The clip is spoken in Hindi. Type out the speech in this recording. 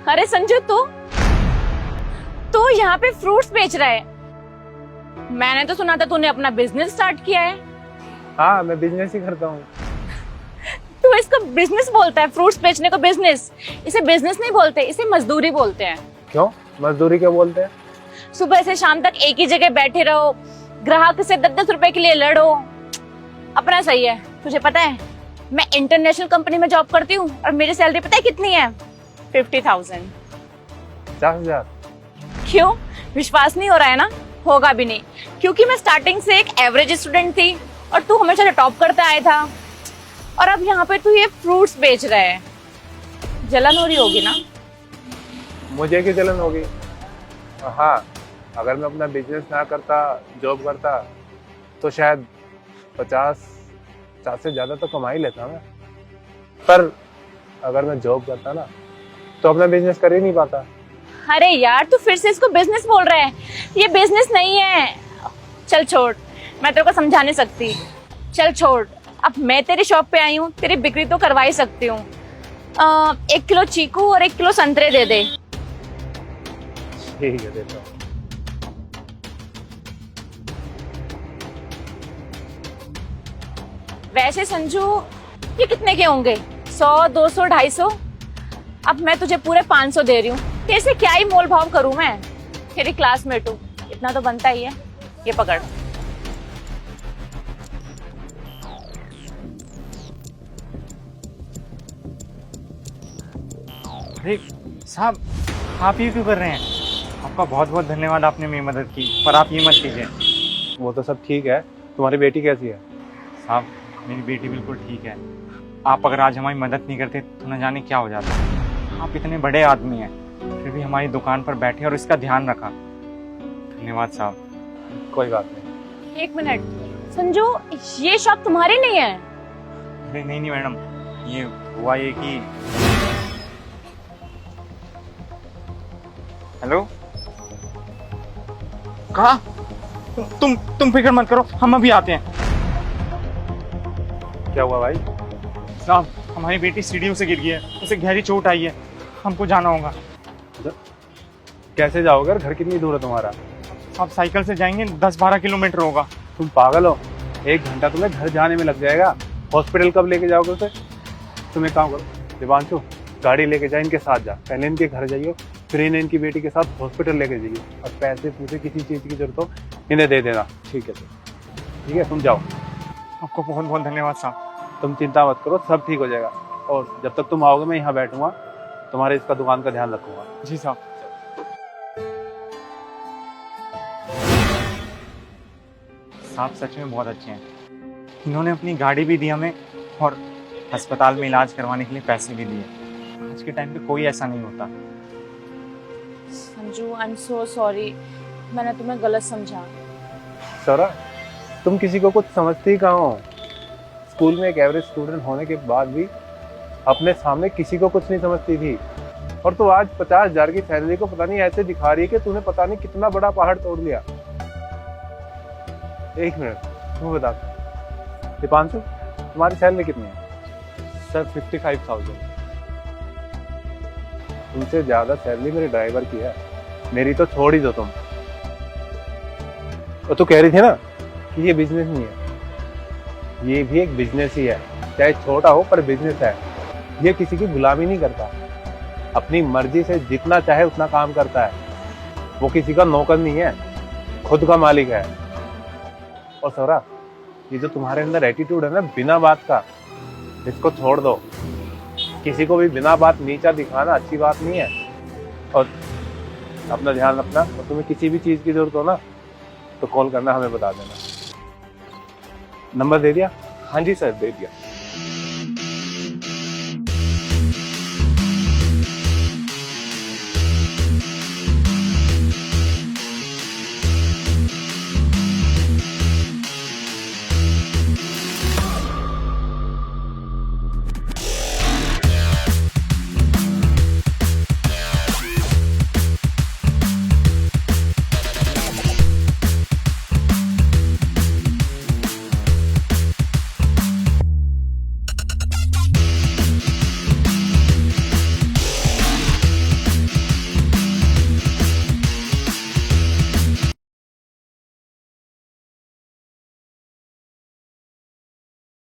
अरे संजू, तू यहाँ पे फ्रूट्स बेच रहा है? मैंने तो सुना था तूने अपना बिजनेस स्टार्ट किया है। हाँ, मैं बिजनेस ही करता हूँ। तू इसको बिजनेस बोलता है? फ्रूट्स बेचने को बिजनेस? इसे बिजनेस नहीं बोलते, इसे मजदूरी बोलते हैं। क्यों मजदूरी क्यों बोलते हैं? सुबह से शाम तक एक ही जगह बैठे रहो, ग्राहक से 10-10 रुपए के लिए लड़ो। अपना सही है। तुझे पता है मैं इंटरनेशनल कंपनी में जॉब करती हूँ और मेरी सैलरी पता है कितनी है? 50,000। 50,000? क्यों, विश्वास नहीं हो रहा है ना? होगा भी नहीं, क्योंकि मैं स्टार्टिंग से एक एवरेज स्टूडेंट थी और तू हमेशा टॉप करता आया था, और अब यहाँ पे तू ये फ्रूट्स बेच रहा है। जलन हो रही होगी ना? मुझे क्यों जलन होगी? हाँ, अगर मैं अपना बिजनेस ना करता, जॉब करता, तो शायद 50 से ज्यादा तो कमा ही लेता मैं। पर अगर मैं जॉब करता ना, तो अपना बिजनेस कर ही नहीं पाता। अरे यार, तू फिर से इसको बिजनेस बोल रहा है। ये बिजनेस नहीं है। चल छोड़, मैं तेरे को समझा नहीं सकती। चल छोड़, अब मैं तेरी शॉप पे आई हूँ, तेरी बिक्री तो करवा ही सकती हूँ। 1 किलो चीकू और 1 किलो संतरे दे दे। ठीक है, देता हूँ। वैसे संजू, ये कितने के होंगे? 100, 200, 250? अब मैं तुझे पूरे 500 दे रही हूँ। तेरे से क्या ही मोल भाव करूँ मैं? तेरी क्लासमेट हूँ, इतना तो बनता ही है। ये पकड़। अरे साहब, आप ये क्यों कर रहे हैं? आपका बहुत बहुत धन्यवाद, आपने मेरी मदद की, पर आप ये मत कीजिए। वो तो सब ठीक है। तुम्हारी बेटी कैसी है? साहब, मेरी बेटी बिल्कुल ठीक है। आप अगर आज हमारी मदद नहीं करते तो न जाने क्या हो जाता। आप इतने बड़े आदमी हैं, फिर भी हमारी दुकान पर बैठे और इसका ध्यान रखा। धन्यवाद साहब। कोई बात नहीं। 1 मिनट संजू, ये शॉप तुम्हारी नहीं है? अरे नहीं मैडम, ये हुआ ये कि हेलो, कहा? तुम फिक्र मत करो, हम अभी आते हैं। क्या हुआ भाई? साहब, हमारी बेटी सीढ़ियों से गिर गई है, उसे गहरी चोट आई है, हमको जाना होगा। कैसे जाओगे? घर कितनी दूर है तुम्हारा? आप साइकिल से जाएंगे, 10-12 किलोमीटर होगा। तुम पागल हो? 1 घंटा तुम्हें घर जाने में लग जाएगा। हॉस्पिटल कब लेके जाओगे उसे? तुम एक काम करो दिवांशु, गाड़ी लेके जा, इनके साथ जा। पहले इनके घर जाइए, फिर इन्हें इनकी बेटी के साथ हॉस्पिटल लेके जाइए, और पैसे पूछे किसी चीज़ की जरूरत हो इन्हें दे देना। ठीक है सर, ठीक है, तुम जाओ। आपको बहुत बहुत धन्यवाद साहब। तुम चिंता मत करो, सब ठीक हो जाएगा। और जब तक तुम आओगे मैं यहाँ बैठूंगा, तुम्हारे इसका दुकान का ध्यान रखूंगा। जी साहब। साहब सच में बहुत अच्छे हैं। इन्होंने अपनी गाड़ी भी दी हमें और अस्पताल में इलाज करवाने के लिए पैसे भी दिए। आज के टाइम पे कोई ऐसा नहीं होता। Sanju, I am so sorry, मैंने तुम्हें गलत समझा। सौरा, तुम किसी को कुछ समझती कहाँ हो? स्कूल में एक एवरेज स्टूडेंट होने के बाद भी अपने सामने किसी को कुछ नहीं समझती थी, और तो आज 50,000 की सैलरी को पता नहीं ऐसे दिखा रही है कि तूने पता नहीं कितना बड़ा पहाड़ तोड़ लिया। 1 मिनट, तुम बता दीपांशु, तुम्हारी सैलरी कितनी है? सर 55,000। तुमसे ज्यादा सैलरी मेरे ड्राइवर की है, मेरी तो छोड़ ही दो तुम। और तू कह रही थी ना कि ये बिजनेस नहीं है, ये भी एक बिजनेस ही है, चाहे छोटा हो पर बिजनेस है। ये किसी की गुलामी नहीं करता, अपनी मर्जी से जितना चाहे उतना काम करता है। वो किसी का नौकर नहीं है, खुद का मालिक है। और सौरा, ये जो तुम्हारे अंदर एटीट्यूड है ना बिना बात का, इसको छोड़ दो। किसी को भी बिना बात नीचा दिखाना अच्छी बात नहीं है। और अपना ध्यान रखना, और तुम्हें किसी भी चीज की जरूरत हो ना तो कॉल करना, हमें बता देना। नंबर दे दिया? हाँ जी सर, दे दिया।